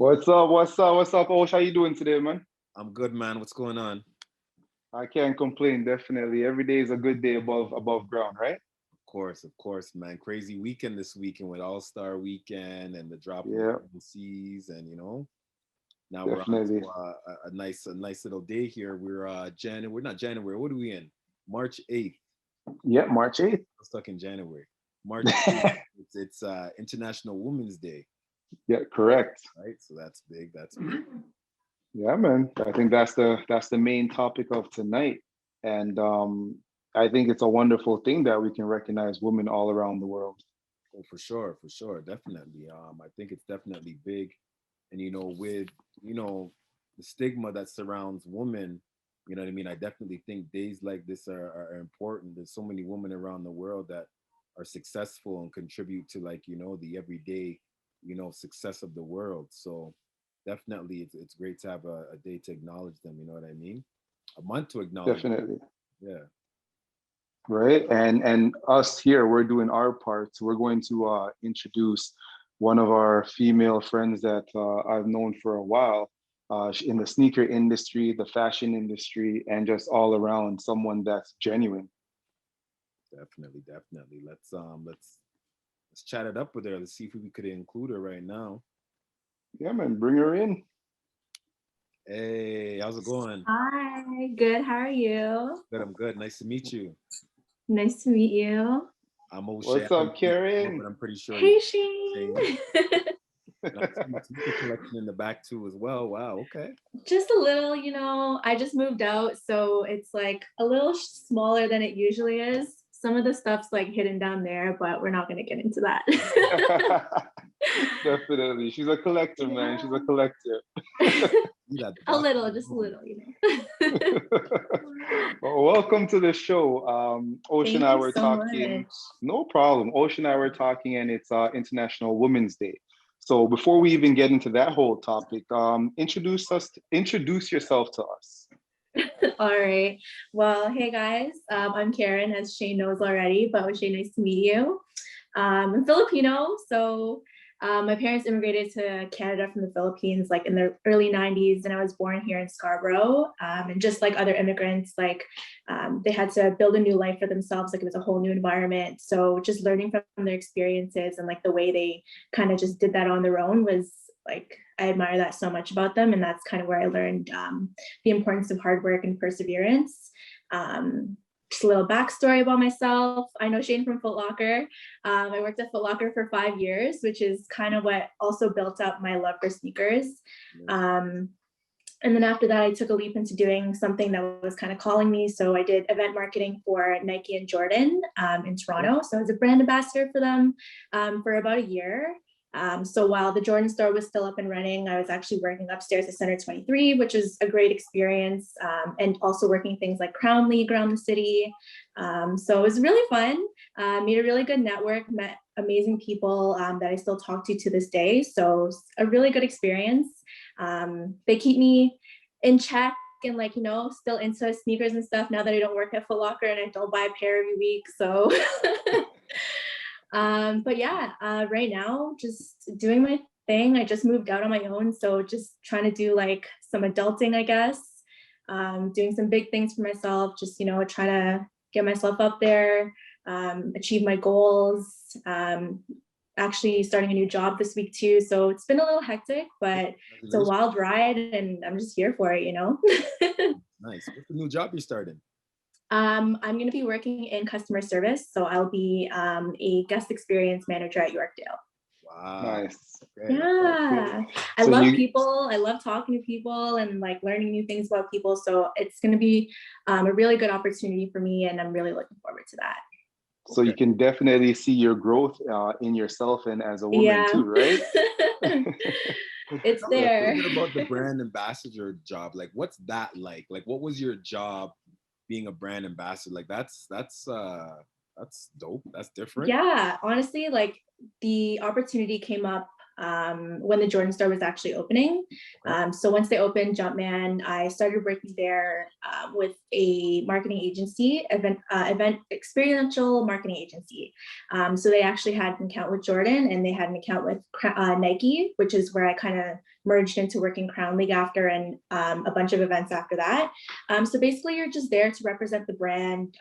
What's up? What's up? What's up, Osh? How you doing today, man? I'm good, man. What's going on? I can't complain, definitely. Every day is a good day above ground, right? Of course, man. Crazy weekend this weekend with All-Star Weekend and the drop of Yeah, the C's, and now we're on definitely. to a nice little day here. We're January. We're not January. What are we in? March 8th. Yeah, March 8th. I'm stuck in January. March 8th. It's International Women's Day, Yeah, correct. right? So that's big. That's big. Yeah, man. I think that's the main topic of tonight. And I think it's a wonderful thing that we can recognize women all around the world. Oh, for sure, definitely. I think it's definitely big, and with the stigma that surrounds women, you know what I mean. I definitely think days like this are important. There's so many women around the world that are successful and contribute to the everyday, success of the world. So definitely, it's great to have a day to acknowledge them. You know what I mean? A month to acknowledge. Definitely. Yeah, Right. And us here, we're doing our part. We're going to introduce one of our female friends that I've known for a while in the sneaker industry, the fashion industry, and just all around someone that's genuine. definitely. Let's chat it up with her. Let's see if we could include her right now. Yeah, man, bring her in. Hey, how's it going? Hi, good. How are you? Good, I'm good. Nice to meet you. Nice to meet you. I'm O'Shea. I What's up, haven't met you before, Karen? but I'm pretty sure you Hey, Shane. Shane. And I see a sneaker collection in the back too as well. Wow, okay. Just a little, I just moved out, so it's like a little smaller than it usually is. Some of the stuff's like hidden down there, but we're not going to get into that. Definitely. She's a collector, man. She's a Yeah. collector. See that the A box little, is just a long. little. Well, welcome to the show. Ocean and Thank I you were so talking, much. no problem. Ocean and I were talking, and it's International Women's Day. So before we even get into that whole topic, introduce yourself to us. All right. Well, hey guys, I'm Karen, as Shane knows already, but Shane, nice to meet you. I'm Filipino, so my parents immigrated to Canada from the Philippines like in the early 90s, and I was born here in Scarborough. And just like other immigrants, like they had to build a new life for themselves, like it was a whole new environment. So just learning from their experiences and like the way they kind of just did that on their own was like, I admire that so much about them. And that's kind of where I learned the importance of hard work and perseverance. Just a little backstory about myself. I know Shane from Foot Locker. I worked at Foot Locker for 5 years, which is kind of what also built up my love for sneakers. Um, and then after that, I took a leap into doing something that was kind of calling me. So I did event marketing for Nike and Jordan in Toronto. So I was a brand ambassador for them for about a year. So while the Jordan store was still up and running, I was actually working upstairs at Center 23, which was a great experience, and also working things like Crown League around the city. So it was really fun. Made a really good network, met amazing people that I still talk to this day. So a really good experience. They keep me in check and like, still into sneakers and stuff now that I don't work at Foot Locker and I don't buy a pair every week. So but yeah, right now, just doing my thing. I just moved out on my own. So just trying to do like some adulting, I guess. Doing some big things for myself, just, trying to get myself up there, achieve my goals. Actually starting a new job this week too. So it's been a little hectic, but it's a wild ride and I'm just here for it, Nice. What's the new job you're starting? I'm going to be working in customer service. So I'll be a guest experience manager at Yorkdale. Wow. Nice. Okay. Yeah. I So love you people. I love talking to people and like learning new things about people. So it's going to be a really good opportunity for me. And I'm really looking forward to that. so you can definitely see your growth in yourself and as a woman Yeah. too, right? It's Tell me a there. little bit about the brand ambassador job. Like, what's that like? Like, what was your job being a brand ambassador? Like, that's dope. That's different. Yeah, honestly, like the opportunity came up when the Jordan store was actually opening. So once they opened Jumpman, I started working there with a marketing agency, event experiential marketing agency. So they actually had an account with Jordan, and they had an account with Nike, which is where I kind of merged into working Crown League after, and a bunch of events after that. So basically, you're just there to represent the brand.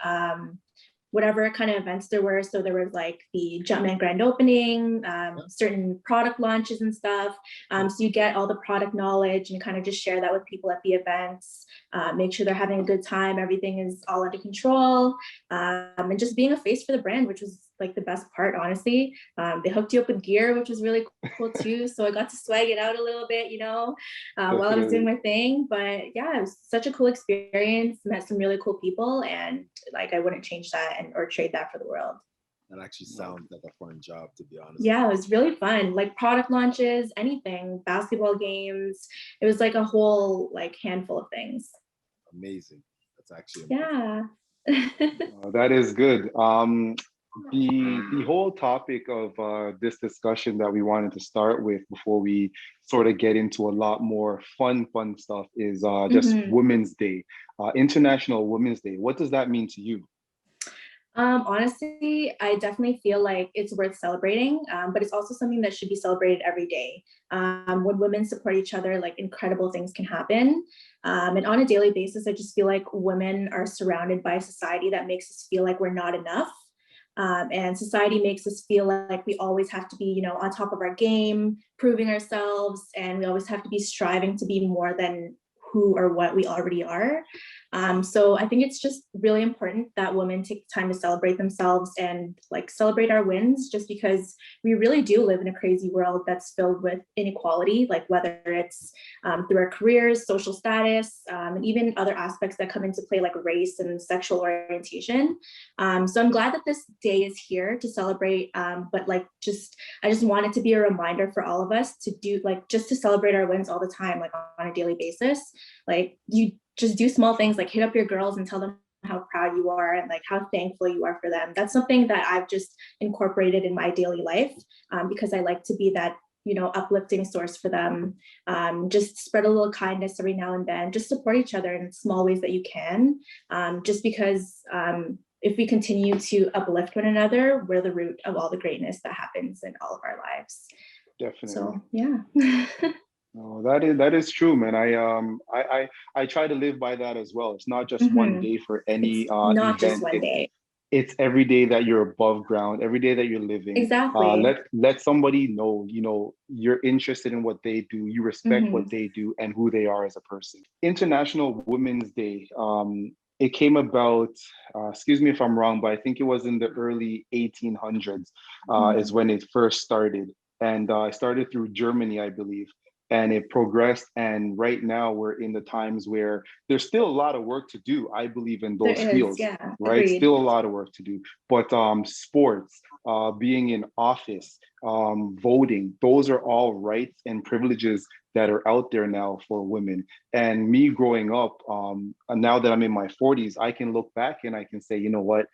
Whatever kind of events there were. So there was like the Jumpman grand opening, certain product launches and stuff. So you get all the product knowledge and kind of just share that with people at the events, make sure they're having a good time, everything is all under control, and just being a face for the brand, which was like the best part, honestly. They hooked you up with gear, which was really cool too. So I got to swag it out a little bit, while I was doing my thing. But yeah, it was such a cool experience. Met some really cool people, and like I wouldn't change that or trade that for the world. That actually sounds like a fun job, to be honest. Yeah, it was really fun. Like product launches, anything, basketball games. It was like a whole like handful of things. Amazing. That's actually amazing. Yeah. That is good. The whole topic of this discussion that we wanted to start with before we sort of get into a lot more fun stuff is just Women's Day, International Women's Day. What does that mean to you? Honestly, I definitely feel like it's worth celebrating, but it's also something that should be celebrated every day. When women support each other, like incredible things can happen. And on a daily basis, I just feel like women are surrounded by a society that makes us feel like we're not enough. And society makes us feel like we always have to be, on top of our game, proving ourselves, and we always have to be striving to be more than who or what we already are. So I think it's just really important that women take time to celebrate themselves and like celebrate our wins, just because we really do live in a crazy world that's filled with inequality, like whether it's through our careers, social status, and even other aspects that come into play like race and sexual orientation. So I'm glad that this day is here to celebrate, but I just want it to be a reminder for all of us to do just to celebrate our wins all the time, like on a daily basis. Like you just do small things, like hit up your girls and tell them how proud you are and like how thankful you are for them. That's something that I've just incorporated in my daily life, because I like to be that uplifting source for them. Just spread a little kindness every now and then, just support each other in small ways that you can, just because if we continue to uplift one another, we're the root of all the greatness that happens in all of our lives. Definitely. So yeah. Oh, that is true, man. I try to live by that as well. It's not just one day for any not event. just one day. It's every day that you're above ground, every day that you're living. Exactly. Let somebody know, you're interested in what they do, you respect what they do and who they are as a person. International Women's Day. It came about, excuse me if I'm wrong, but I think it was in the early 1800s is when it first started. And I started through Germany, I believe. And it progressed. And right now we're in the times where there's still a lot of work to do, I believe, in those fields, yeah, right? agreed. Still a lot of work to do. But sports, being in office, voting, those are all rights and privileges that are out there now for women. And me growing up, now that I'm in my 40s, I can look back and I can say, you know what?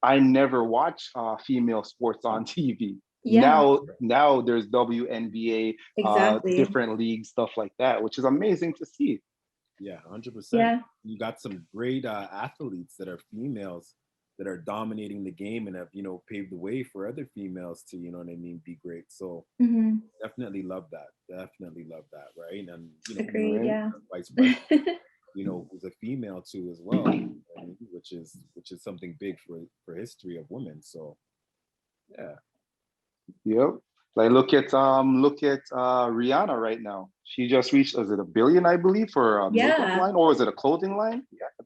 I never watched female sports on TV. Yeah. Now there's WNBA, exactly. different leagues, stuff like that, which is amazing to see. Yeah, 100%. Yeah. You got some great athletes that are females that are dominating the game and have, paved the way for other females to, be great. So definitely love that. Definitely love that, right? And agreed, right? yeah. Vice versa, who's a female too as well, which is something big for history of women. So yeah. Yep. Like look at Rihanna right now. She just reached, is it $1 billion, I believe, for a makeup line, or is it a clothing line? Yeah.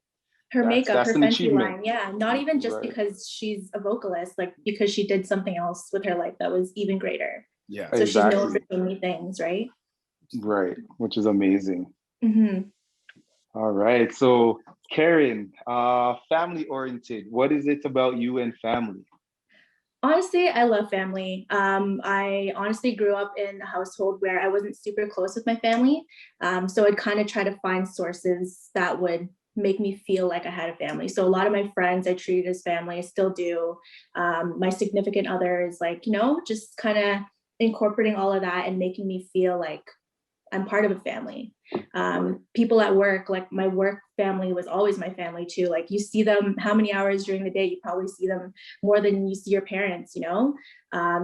Her makeup, her an Fenty achievement. line. Yeah. Not even just because she's a vocalist, like because she did something else with her life that was even greater. Yeah. So she's known for so many things, right? Right. Which is amazing. Mm-hmm. All right. So Karen, family oriented. What is it about you and family? Honestly, I love family. I honestly grew up in a household where I wasn't super close with my family. So I'd kind of try to find sources that would make me feel like I had a family. So a lot of my friends I treated as family, I still do. My significant others, just kind of incorporating all of that and making me feel like I'm part of a family. People at work, like my work family was always my family too. Like you see them how many hours during the day? You probably see them more than you see your parents, you know?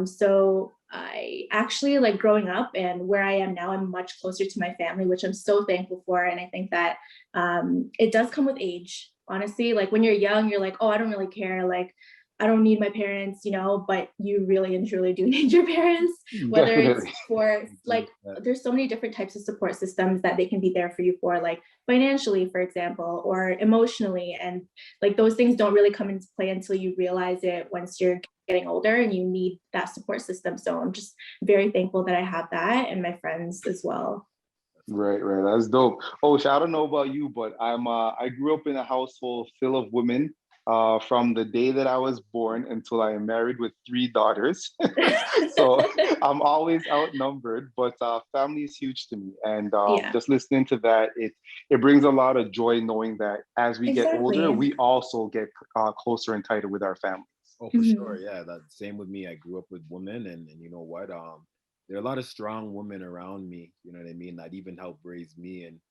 So I actually like growing up and where I am now, I'm much closer to my family, which I'm so thankful for. And I think that it does come with age. Honestly, like when you're young, you're like, oh, I don't really care. Like I don't need my parents, you know, but you really and truly do need your parents, whether it's Definitely. for like, there's so many different types of support systems that they can be there for you for, like financially, for example, or emotionally. And like those things don't really come into play until you realize it once you're getting older and you need that support system. So I'm just very thankful that I have that and my friends as well. Right. That's dope. Oh, I don't know about you, but I grew up in a household full of women. From the day that I was born until I am married with three daughters. So I'm always outnumbered, but family is huge to me. And Yeah, just listening to that, it brings a lot of joy knowing that as we get older, exactly. we also get closer and tighter with our families. Oh, for Mhm. sure. Yeah, that same with me. I grew up with women, and you know what? There are a lot of strong women around me. You know what I mean? That even helped raise me and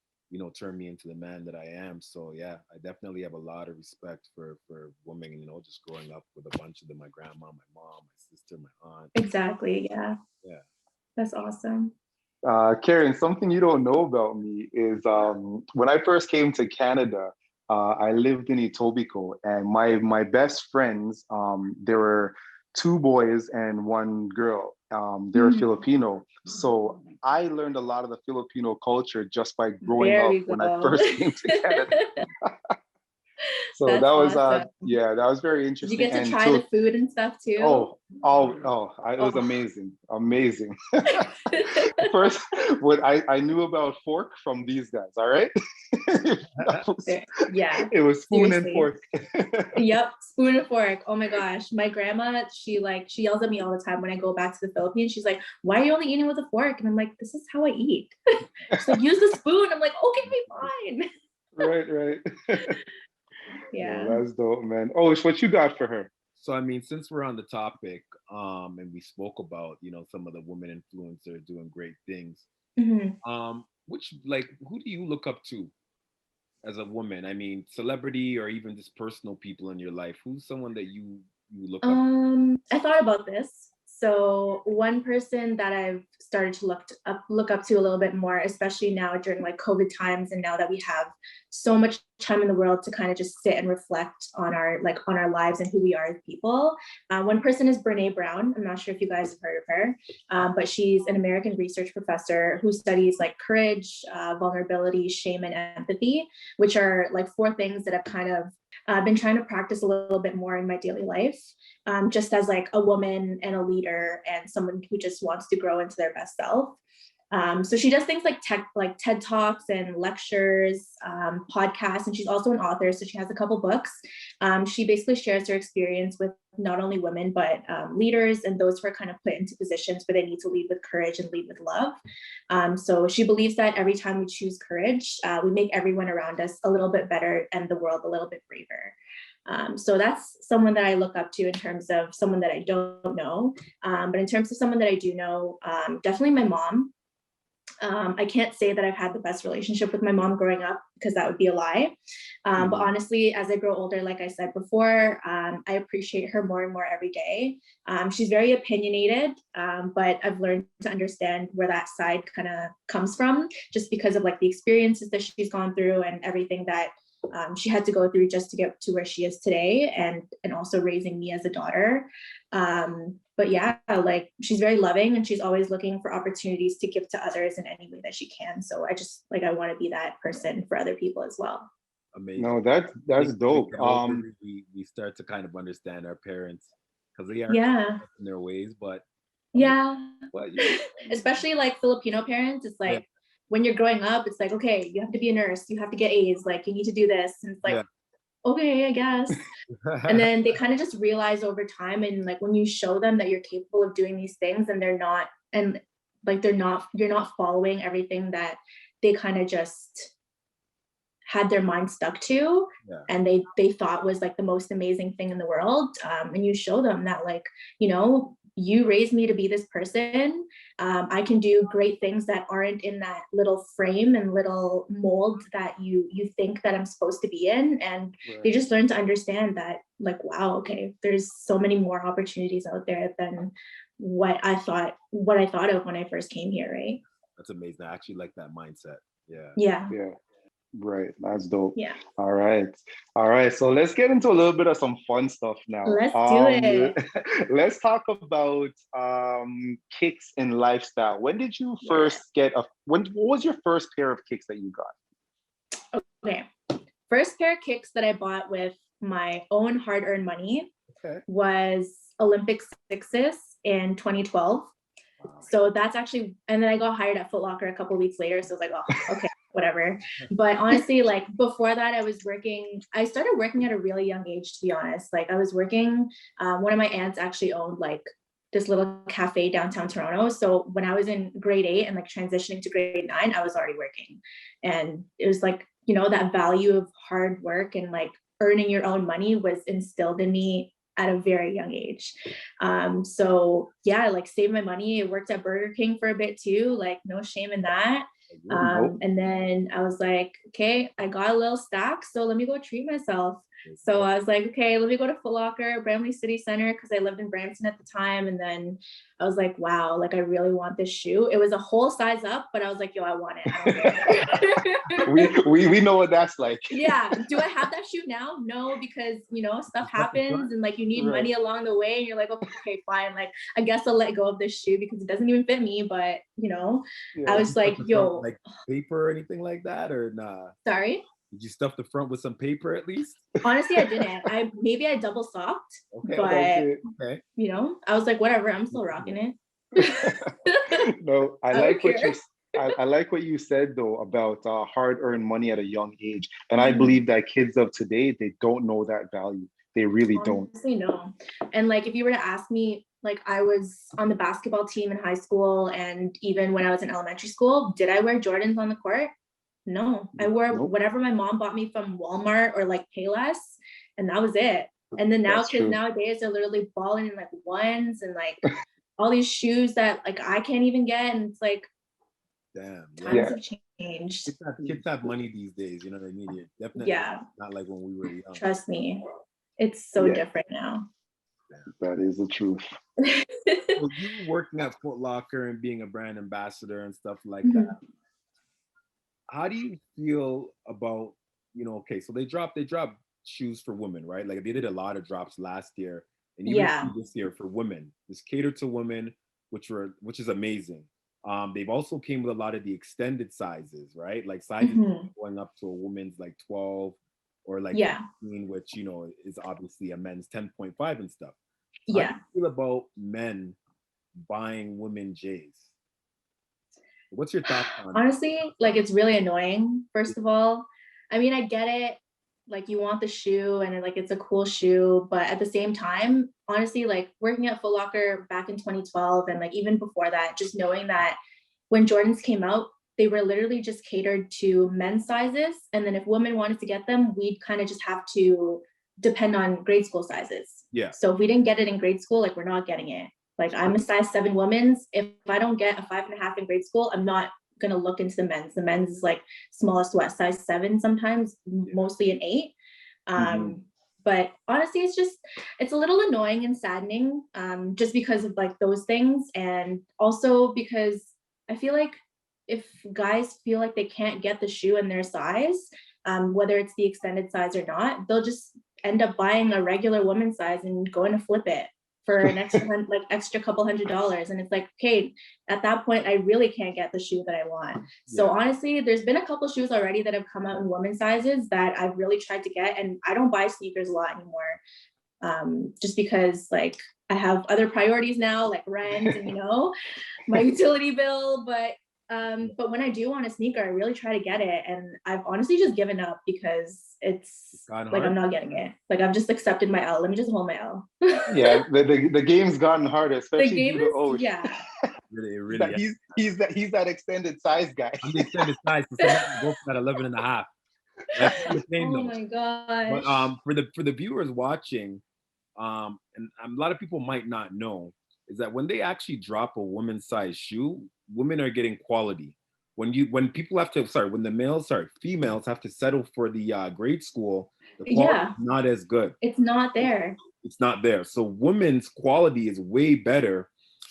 turn me into the man that I am. So yeah, I definitely have a lot of respect for women. Just growing up with a bunch of them: my grandma, my mom, my sister, my aunt. Exactly. Yeah, Yeah. that's awesome. Karen, something you don't know about me is when I first came to Canada, I lived in Etobicoke, and my best friends, there were two boys and one girl. They were Mhm. Filipino, so I learned a lot of the Filipino culture just by growing There up we when I go. first came to Canada. So that That's was awesome. yeah, that was very Did you interesting. get to And try the till food and stuff too? it was Oh. amazing, amazing. First, what I knew about fork from these guys, all right? Yeah, It was spoon and seriously. fork. Yep, spoon and fork. Oh my gosh. My grandma, she yells at me all the time when I go back to the Philippines. She's like, why are you only eating with a fork? And I'm like, this is how I eat. She's like, use the spoon. I'm like, okay, fine. Right. No, Yeah. that's dope, man. Oh, it's what you got for her. So I mean, since we're on the topic, and we spoke about some of the women influencers doing great things, Mhm. which like who do you look up to as a woman? I mean, celebrity or even just personal people in your life. Who's someone that you look up? I thought about this. So one person that I've started to look up to a little bit more, especially now during like COVID times, and now that we have so much time in the world to kind of just sit and reflect on our lives and who we are as people. One person is Brene Brown. I'm not sure if you guys have heard of her, but she's an American research professor who studies like courage, vulnerability, shame, and empathy, which are like four things that I've kind of been trying to practice a little bit more in my daily life, just as like a woman and a leader and someone who just wants to grow into their best self. So she does things like TED Talks and lectures, podcasts, and she's also an author. So she has a couple books. She basically shares her experience with not only women, but leaders and those who are kind of put into positions where they need to lead with courage and lead with love. So she believes that every time we choose courage, we make everyone around us a little bit better and the world a little bit braver. So that's someone that I look up to in terms of someone that I don't know. But in terms of someone that I do know, definitely my mom. I can't say that I've had the best relationship with my mom growing up because that would be a lie. But Mhm. honestly, as I grow older, like I said before, I appreciate her more and more every day. She's very opinionated, but I've learned to understand where that side kind of comes from just because of like the experiences that she's gone through and everything that she had to go through just to get to where she is today, and also raising me as a daughter. But yeah, like she's very loving and she's always looking for opportunities to give to others in any way that she can. So I want to be that person for other people as well. Amazing. No, I think that's as we dope. get older, we start to kind of understand our parents because they are Yeah. in their ways, but um, Yeah. but Especially like Filipino parents, it's yeah, like when you're growing up, it's like, okay, you have to be a nurse, you have to get A's, like you need to do this. And it's like, yeah. okay, I guess. And then they kind of just realize over time, and like when you show them that you're capable of doing these things and they're not, and like you're not following everything that they kind of just had their mind stuck to Yeah. and they thought was like the most amazing thing in the world, and you show them that, like, you know, you raised me to be this person. I can do great things that aren't in that little frame and little mold that you think that I'm supposed to be in. And Right. they just learn to understand that, like, wow, okay, there's so many more opportunities out there than what I thought of when I first came here, right? That's amazing. I actually like that mindset. Yeah. Yeah. Yeah. Right. That's dope. Yeah. All right. All right. So let's get into a little bit of some fun stuff now. Let's do it. Let's talk about kicks in lifestyle. When did you Yeah. first what was your first pair of kicks that you got? Okay. First pair of kicks that I bought with my own hard-earned money Okay. was Olympic sixes in 2012. Wow. So that's actually, and then I got hired at Foot Locker a couple of weeks later. So I was like, oh, okay, whatever. But honestly, like before that, I started working at a really young age, to be honest. Like I was working, one of my aunts actually owned like this little cafe downtown Toronto. So when I was in grade 8 and like transitioning to grade 9, I was already working. And it was like, you know, that value of hard work and like earning your own money was instilled in me at a very young age. So yeah, I like saved my money. I worked at Burger King for a bit too, like no shame in that. And then I was like, okay, I got a little stack, so let me go treat myself. So I was like, okay, let me go to Foot Locker, Brampton City Center, because I lived in Brampton at the time. And then I was like, wow, like I really want this shoe. It was a whole size up, but I was like, yo, I want it. I don't care. we know what that's like. Yeah. Do I have that shoe now? No, because you know, stuff happens and like you need Right. money along the way and you're like, okay, fine. Like I guess I'll let go of this shoe because it doesn't even fit me. But you know, Yeah. I was like, yo, like paper or anything like that, or nah? Sorry? Did you stuff the front with some paper at least? Honestly, I didn't. Maybe I double socked, Okay. but Okay. you know, I was like, whatever, I'm still rocking it. No, I don't like what care. I like what you said though about hard-earned money at a young age, and I Mhm. believe that kids of today, they don't know that value. They really don't. Honestly, no. And like, if you were to ask me, like I was on the basketball team in high school, and even when I was in elementary school, did I wear Jordans on the court? No, I wore Nope. whatever my mom bought me from Walmart or like Payless, and that was it. And then now That's kids true. nowadays are literally balling in like ones and like all these shoes that like I can't even get, and it's like Damn. times Yeah. have changed. Kids have money these days. You know what I mean? It's definitely not like when we were young. Trust me, it's so different now. That is the truth. So you working at Foot Locker and being a brand ambassador and stuff like that. How do you feel about, you know, okay, so they dropped shoes for women, right? Like they did a lot of drops last year and even this year for women. It's catered to women, which is amazing. They've also came with a lot of the extended sizes, right? Like sizes going up to a woman's like 12 or like 15, which, you know, is obviously a men's 10.5 and stuff. How do you feel about men buying women J's? What's your thoughts on Honestly, like it's really annoying, first of all. I mean, I get it. Like you want the shoe and like it's a cool shoe, but at the same time, honestly, like working at Foot Locker back in 2012 and like even before that, just knowing that when Jordans came out, they were literally just catered to men's sizes. And then if women wanted to get them, we'd kind of just have to depend on grade school sizes. Yeah. So if we didn't get it in grade school, like we're not getting it. Like I'm a size 7 women's. If I don't get a 5.5 in grade school, I'm not gonna look into the men's. The men's is like smallest size 7 sometimes, mostly an 8. But honestly, it's a little annoying and saddening, just because of like those things, and also because I feel like if guys feel like they can't get the shoe in their size, whether it's the extended size or not, they'll just end up buying a regular woman's size and going to flip it for an extra couple $100. And it's like, okay, at that point, I really can't get the shoe that I want. So honestly, there's been a couple shoes already that have come out in women's sizes that I've really tried to get. And I don't buy sneakers a lot anymore, just because like I have other priorities now, like rent and, you know, my utility bill. But when I do want a sneaker, I really try to get it. And I've honestly just given up because it's like, I'm not getting it. Like I've just accepted my L. Let me just hold my L. Yeah, the game's gotten harder, especially due to Osh. Yeah. Really, he's that extended size guy. I'm the extended size, so sometimes I go for that 11 and a half. Oh my gosh. But for the viewers watching, and a lot of people might not know, is that when they actually drop a woman's size shoe, women are getting quality. When people have to, sorry, when females have to settle for the grade school, the quality Yeah, is not as good. it's not there. It's not there. So women's quality is way better.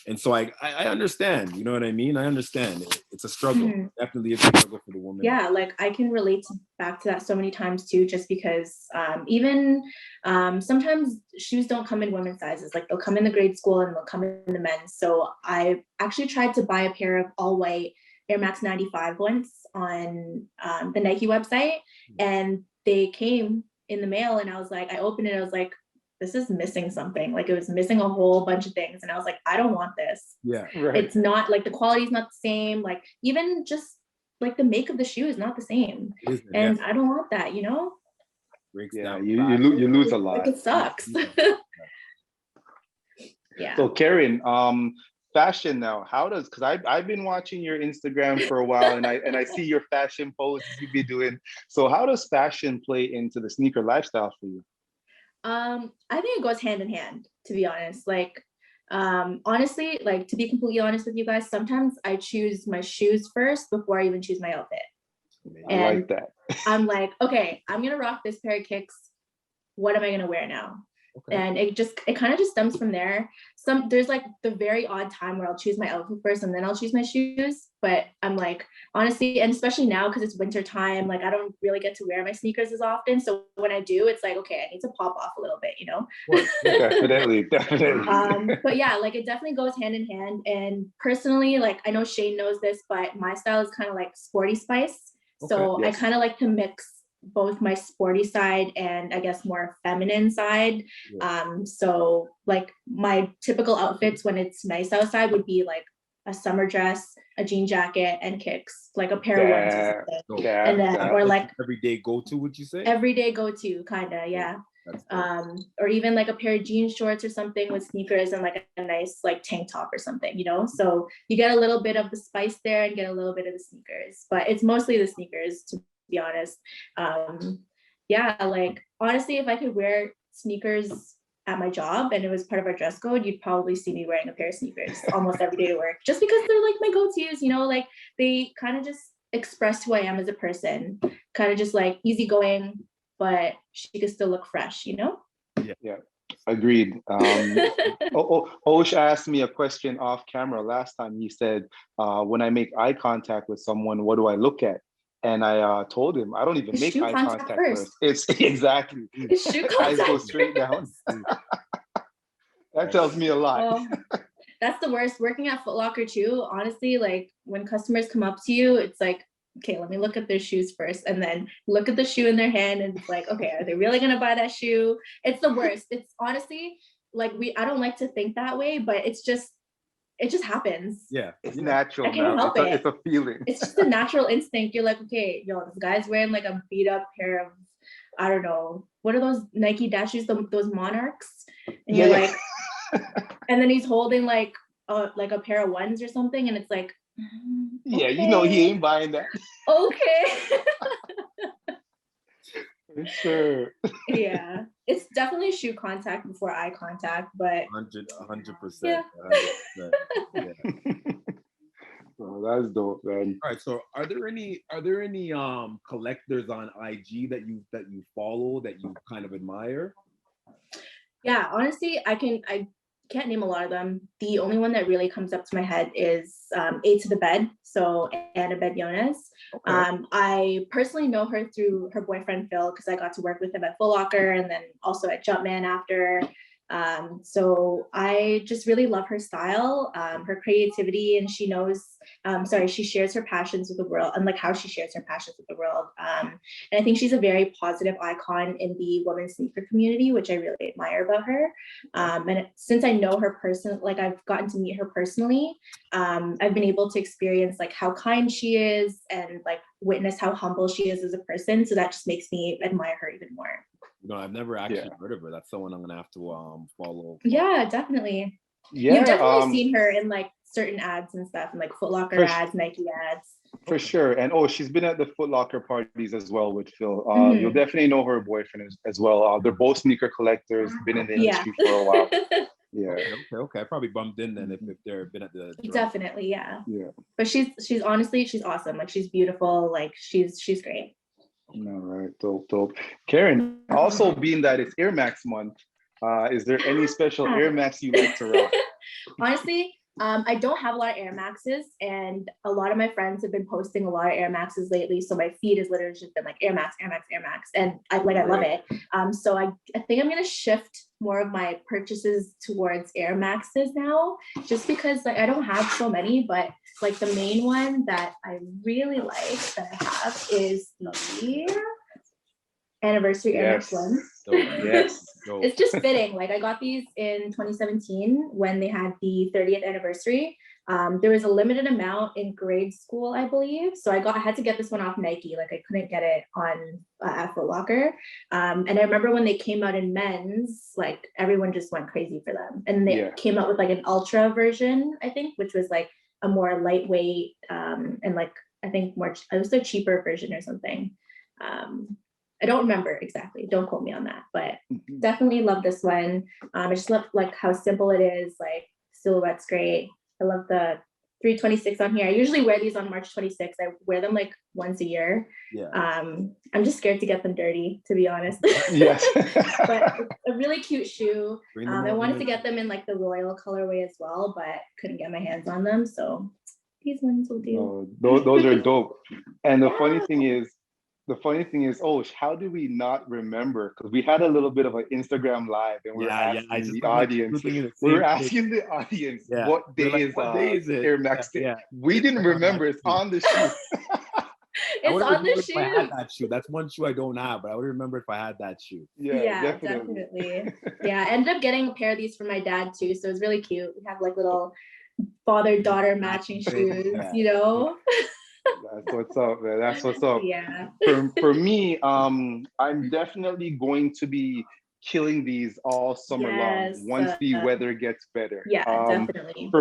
And so I understand, you know what I mean? I understand. It's a struggle. Mhm. Definitely it's a struggle for the woman. Yeah, like I can relate back to that so many times too, just because even sometimes shoes don't come in women's sizes. Like they'll come in the grade school and they'll come in the men's. So I actually tried to buy a pair of all white Air Max 95 once on the Nike website, and they came in the mail, and I was like, I opened it, I was like, this is missing something. Like it was missing a whole bunch of things, and I was like, I don't want this. Yeah. Right. It's not like the quality is not the same. Like even just like the make of the shoe is not the same, and I don't want that, you know. Breaks Yeah, down you lose a lot. Like it sucks. Yeah. So Karen, fashion now. How does, because I've been watching your Instagram for a while, and I see your fashion posts you've been doing. So how does fashion play into the sneaker lifestyle for you? I think it goes hand in hand, to be honest. Like, honestly, like to be completely honest with you guys, sometimes I choose my shoes first before I even choose my outfit. I And like that. I'm like, okay, I'm gonna rock this pair of kicks. What am I gonna wear now? Okay. And it kind of just stems from there. There's like the very odd time where I'll choose my outfit first and then I'll choose my shoes. But I'm like, honestly, and especially now because it's winter time, like I don't really get to wear my sneakers as often. So when I do, it's like, okay, I need to pop off a little bit, you know? Definitely. But yeah, like it definitely goes hand in hand. And personally, like I know Shane knows this, but my style is kind of like sporty spice. So Okay, yes. I kind of like to mix both my sporty side and I guess more feminine side. So like my typical outfits when it's nice outside would be like a summer dress, a jean jacket, and kicks, like a pair of ones or something. And then or like everyday go-to, would you say? Everyday go-to, kind of, yeah. Or even like a pair of jean shorts or something with sneakers and like a nice like tank top or something, you know? So you get a little bit of the spice there and get a little bit of the sneakers, but it's mostly the sneakers, to be honest. Yeah, like honestly, if I could wear sneakers at my job and it was part of our dress code, you'd probably see me wearing a pair of sneakers almost every day to work, just because they're like my go-tos, you know, like they kind of just express who I am as a person, kind of just like easygoing, but she could still look fresh, you know? Yeah, agreed. Osh asked me a question off camera last time. He said, when I make eye contact with someone, what do I look at? And I told him, I don't even make eye contact first. It's exactly. It's shoe Eyes contact go straight down. That tells me a lot. That's the worst. Working at Foot Locker too, honestly, like when customers come up to you, it's like, okay, let me look at their shoes first and then look at the shoe in their hand and it's like, okay, are they really gonna buy that shoe? It's the worst. It's honestly like I don't like to think that way, but it just happens. Yeah, it's natural. I can't help it. It's a feeling. It's just a natural instinct. You're like, okay, yo, this guy's wearing like a beat up pair of, I don't know, what are those Nike dash shoes, those Monarchs? And you're like, and then he's holding like a pair of ones or something, and it's like, yeah, okay. You know he ain't buying that. Okay. For sure. Yeah, it's definitely shoe contact before eye contact, but 100%. Yeah. 100%. Yeah. Oh, that's dope, man. All right, so are there any collectors on IG that you follow that you kind of admire? Yeah, honestly, I can't name a lot of them. The only one that really comes up to my head is A to the Bed, so Anna Bediones. Okay. I personally know her through her boyfriend Phil because I got to work with him at Foot Locker and then also at Jumpman after. So I just really love her style, her creativity, and she knows, she shares her passions with the world and like how she shares her passions with the world. And I think she's a very positive icon in the women's sneaker community, which I really admire about her. And since I know her like I've gotten to meet her personally, I've been able to experience like how kind she is and like witness how humble she is as a person. So that just makes me admire her even more. You know, I've never actually heard of her. That's someone I'm gonna have to follow. Yeah, definitely. Yeah, you've definitely seen her in like certain ads and stuff, and like Foot Locker ads, Nike ads. For sure. And she's been at the Foot Locker parties as well with Phil. You'll definitely know her boyfriend as well. They're both sneaker collectors, been in the industry for a while. Yeah. Okay. I probably bumped in then if they've been at the drop. Definitely, yeah. Yeah. But she's honestly, she's awesome. Like she's beautiful. Like she's great. All right, dope. Karen, also being that it's Air Max month, is there any special Air Max you like to rock? Honestly, I don't have a lot of Air Maxes, and a lot of my friends have been posting a lot of Air Maxes lately. So my feed has literally just been like Air Max, Air Max, Air Max, and I love it. So I think I'm gonna shift more of my purchases towards Air Maxes now, just because like I don't have so many, but like the main one that I really like that I have is the anniversary Air Max one. Yes. It's just fitting. Like I got these in 2017 when they had the 30th anniversary. There was a limited amount in grade school, I believe. So I had to get this one off Nike. Like I couldn't get it on at Foot Locker. And I remember when they came out in men's, like everyone just went crazy for them. And they came out with like an ultra version, I think, which was like a more lightweight and like I think it was a cheaper version or something. I don't remember exactly. Don't quote me on that, but definitely love this one. I just love like how simple it is. Like silhouette's great. I love the 326 on here. I usually wear these on March 26th. I wear them like once a year. Yeah. I'm just scared to get them dirty, to be honest. Yes. But it's a really cute shoe. I wanted to get them in like the royal colorway as well, but couldn't get my hands on them. So these ones will do. Those are dope. And the funny thing is, how do we not remember? Because we had a little bit of an Instagram live and we were asking the audience. We were asking the audience what day is it? Air Max Day. We didn't remember. It's on the shoe. It's on the shoe. If I had that shoe. That's one shoe I don't have, but I would remember if I had that shoe. Yeah, definitely. Yeah, I ended up getting a pair of these for my dad too, so it's really cute. We have like little father-daughter matching shoes, you know. That's what's up, man. That's what's up. Yeah. For me, I'm definitely going to be killing these all summer long once the weather gets better. Yeah, definitely.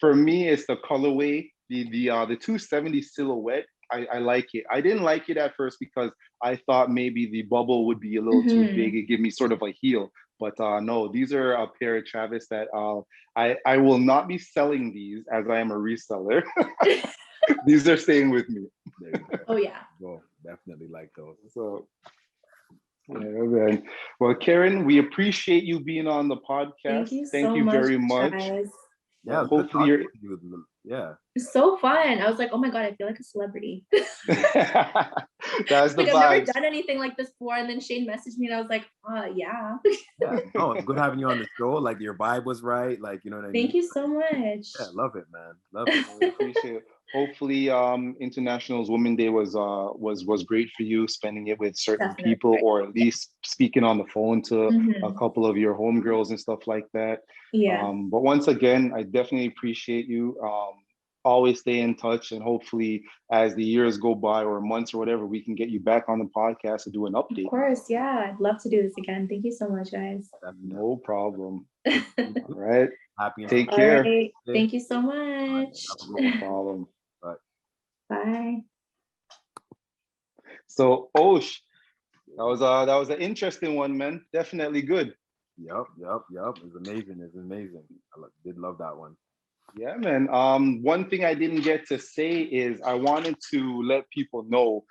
For me, it's the colorway, the 270 silhouette. I like it. I didn't like it at first because I thought maybe the bubble would be a little too big and give me sort of a heel. But no, these are a pair of Travis that I will not be selling these as I am a reseller. These are staying with me. Oh yeah. Well, definitely like those. So yeah, man. Well, Karen, we appreciate you being on the podcast. Thank you very much. Guys. Yeah, hopefully you're It's so fun. I was like, oh my God, I feel like a celebrity. That's the like vibe. I've never done anything like this before. And then Shane messaged me and I was like, yeah. No, it's good having you on the show. Like your vibe was right. Like, you know what I mean? Thank you so much. Yeah, love it, man. Love it. I appreciate it. Hopefully International Women's Day was great for you, spending it with certain people, or at least speaking on the phone to a couple of your homegirls and stuff like that. Yeah. But once again, I definitely appreciate you. Always stay in touch, and hopefully as the years go by or months or whatever, we can get you back on the podcast to do an update. Of course, yeah. I'd love to do this again. Thank you so much, guys. No problem. All right. Happy. Take care. Right. Thank you so much. No problem. Bye. So Osh, that was an interesting one, man. Definitely good. Yep. It's amazing. I did love that one. Yeah, man. One thing I didn't get to say is I wanted to let people know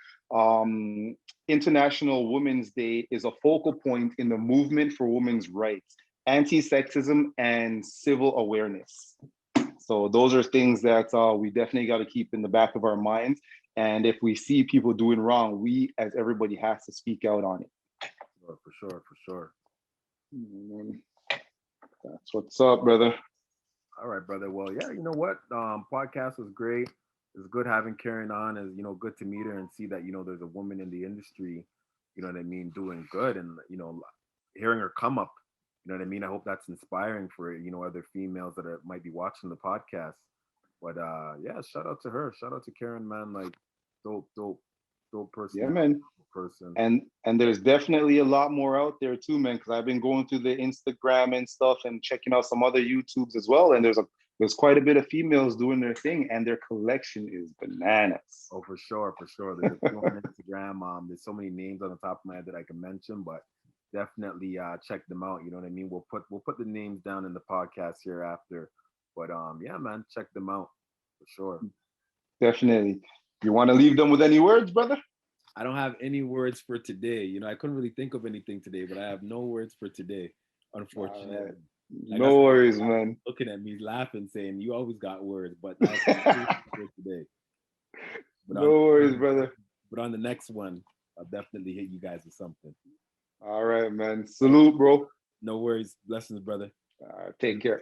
International Women's Day is a focal point in the movement for women's rights, anti-sexism, and civil awareness. So those are things that we definitely got to keep in the back of our minds. And if we see people doing wrong, we, as everybody, has to speak out on it. For sure. That's what's up, brother. All right, brother. Well, yeah, you know what? Podcast was great. It's good having Karen on. It's, good to meet her and see that, there's a woman in the industry, you know what I mean, doing good, and, hearing her come up. You know what I mean? I hope that's inspiring for, other females that might be watching the podcast. But yeah, shout out to her. Shout out to Karen, man. Like, dope person. Yeah, man. Person. And there's definitely a lot more out there too, man, because I've been going through the Instagram and stuff and checking out some other YouTubes as well. And there's quite a bit of females doing their thing, and their collection is bananas. Oh, for sure. There's a few on Instagram. There's so many names on the top of my head that I can mention, but definitely check them out. You know what I mean? We'll put the names down in the podcast here after. But yeah, man, check them out for sure. Definitely. You want to leave them with any words, brother? I don't have any words for today. You know, I couldn't really think of anything today, but I have no words for today, All right. unfortunately. I got No somebody worries, man. looking at me, laughing, saying, "You always got words," but that's for today. But No on worries, brother. but on the next one, I'll definitely hit you guys with something. All right, man. Salute, bro. No worries. Blessings, brother. Take care.